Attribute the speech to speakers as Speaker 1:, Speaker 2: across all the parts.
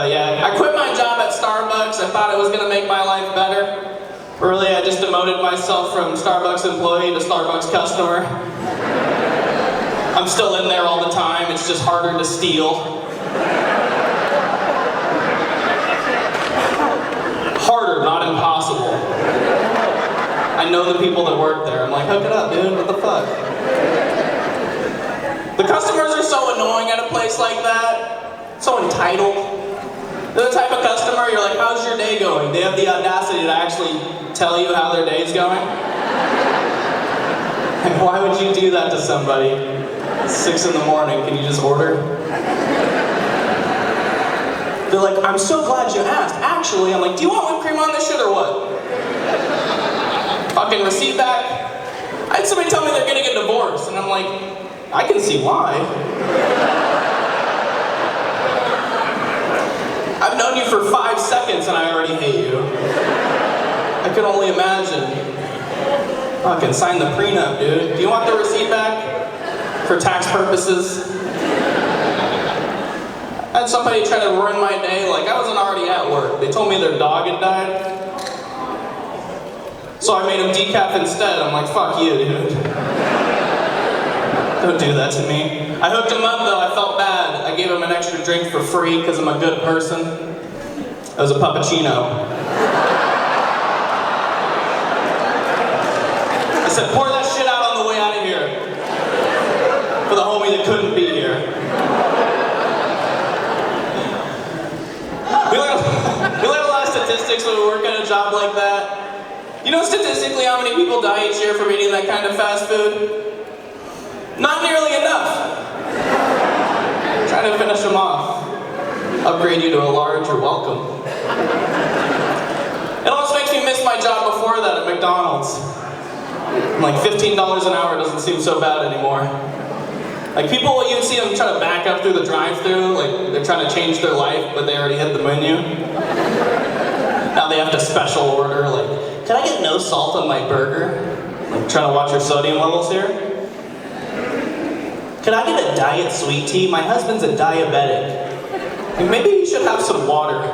Speaker 1: Yeah, I quit my job at Starbucks. I thought it was gonna make my life better. Really, I just demoted myself from Starbucks employee to Starbucks customer. I'm still in there all the time, it's just harder to steal. Harder, not impossible. I know the people that work there. I'm like, hook it up, dude, what the fuck? The customers are so annoying at a place like that. So entitled. They're the type of customer, you're like, how's your day going? They have the audacity to actually tell you how their day's going. And why would you do that to somebody? It's 6 in the morning, can you just order? They're like, I'm so glad you asked. Actually, I'm like, do you want whipped cream on this shit or what? Fucking receipt back. I had somebody tell me they're getting a divorce, and I'm like, I can see why. I've known you for 5 seconds and I already hate you. I can only imagine. Fucking sign the prenup, dude. Do you want the receipt back? For tax purposes? I had somebody try to ruin my day, like I wasn't already at work. They told me their dog had died. So I made him decaf instead. I'm like, fuck you, dude. Don't do that to me. I hooked him up though, I felt bad. I gave him an extra drink for free because I'm a good person. It was a puppuccino. I said, pour that shit out on the way out of here. For the homie that couldn't be here. We learn a lot of statistics when we work at a job like that. You know statistically how many people die each year from eating that kind of fast food? Not nearly enough. Trying to finish them off. Upgrade you to a large, you're welcome. It almost makes me miss my job before that at McDonald's. Like $15 an hour doesn't seem so bad anymore. Like people, you see them try to back up through the drive-thru, like they're trying to change their life, but they already hit the menu. Now they have to special order, like, can I get no salt on my burger? Like trying to watch your sodium levels here. Could I get a diet sweet tea? My husband's a diabetic. Maybe he should have some water.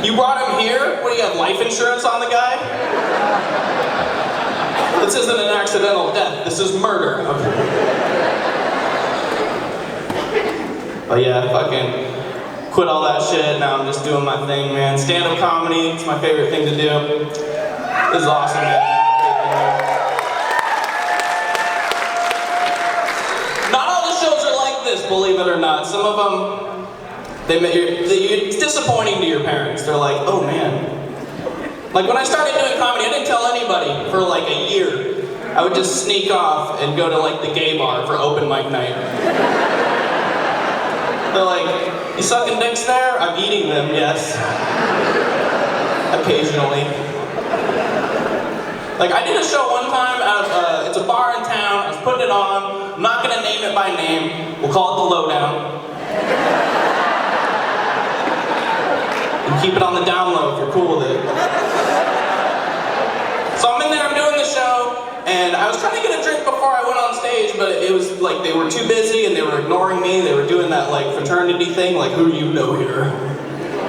Speaker 1: You brought him here? What, do you have life insurance on the guy? This isn't an accidental death, this is murder. Okay. But yeah, fucking quit all that shit, now I'm just doing my thing, man. Stand-up comedy, it's my favorite thing to do. This is awesome, man. Believe it or not, some of them, it's disappointing to your parents. They're like, oh man. Like when I started doing comedy, I didn't tell anybody for like a year. I would just sneak off and go to like the gay bar for open mic night. They're like, you sucking dicks there? I'm eating them, yes. Occasionally. Like I did a show one time at it's a bar in town, I was putting it on, I'm not gonna name it by name, we'll call it The Lowdown. And keep it on the down low if you're cool with it. So I'm in there, I'm doing the show, and I was trying to get a drink before I went on stage, but it was like they were too busy and they were ignoring me, they were doing that like fraternity thing, like who do you know here?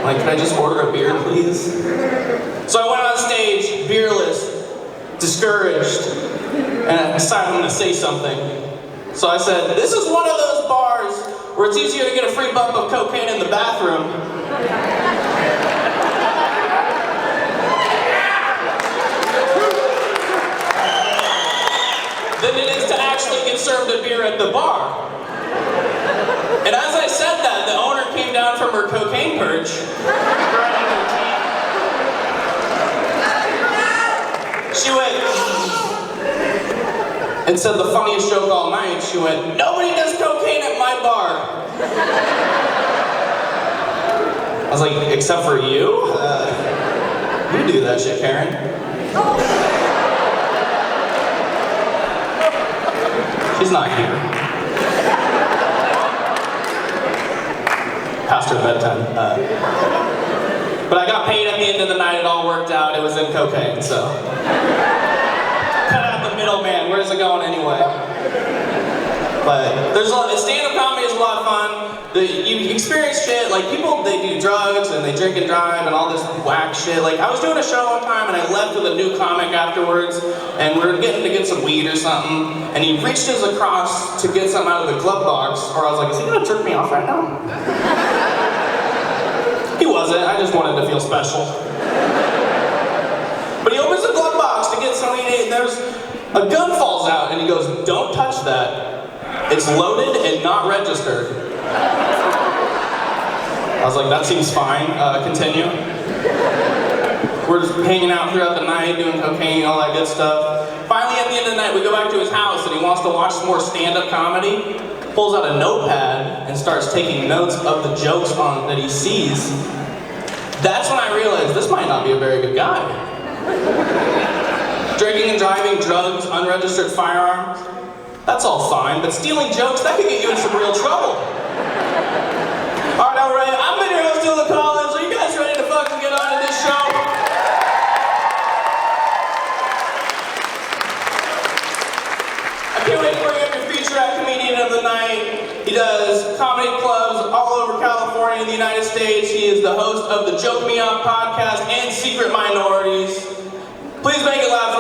Speaker 1: Like, can I just order a beer, please? So I went on stage, beerless, discouraged, and I decided I'm gonna say something. So I said, this is one of those bars where it's easier to get a free bump of cocaine in the bathroom than it is to actually get served a beer at the bar. And as I said that, the owner came down from her cocaine perch, she went, and said the funniest joke all night. She went, nobody does cocaine at my bar. I was like, except for you? You do that shit, Karen. She's not here. Past her bedtime. But I got paid at the end of the night, it all worked out, it was in cocaine, so. Cut out the middleman, where's it going anyway? But there's a lot, stand-up comedy is a lot of fun. you experience shit, like people, they do drugs and they drink and drive and all this whack shit. Like I was doing a show one time and I left with a new comic afterwards and we were getting to get some weed or something and he reached his across to get something out of the glove box, or I was like, is he gonna jerk me off right now? He wasn't, I just wanted to feel special. But he opens the glove box to get something to eat and there's a gun falls out and he goes, don't touch that. It's loaded and not registered. I was like, that seems fine, continue. We're just hanging out throughout the night, doing cocaine, all that good stuff. Finally, at the end of the night, we go back to his house and he wants to watch some more stand-up comedy. Pulls out a notepad and starts taking notes of the jokes that he sees. That's when I realized this might not be a very good guy. Drinking and driving, drugs, unregistered firearms, that's all fine, but stealing jokes, that could get you in some real trouble. Alright, alright, I've been your host, Dillon Collins. Are you guys ready to fucking get on to this show? I can't wait to bring up your feature-act comedian of the night. He does comedy clubs all over California and the United States. He is the host of the Joke Me Up podcast and Secret Minorities. Please make it loud for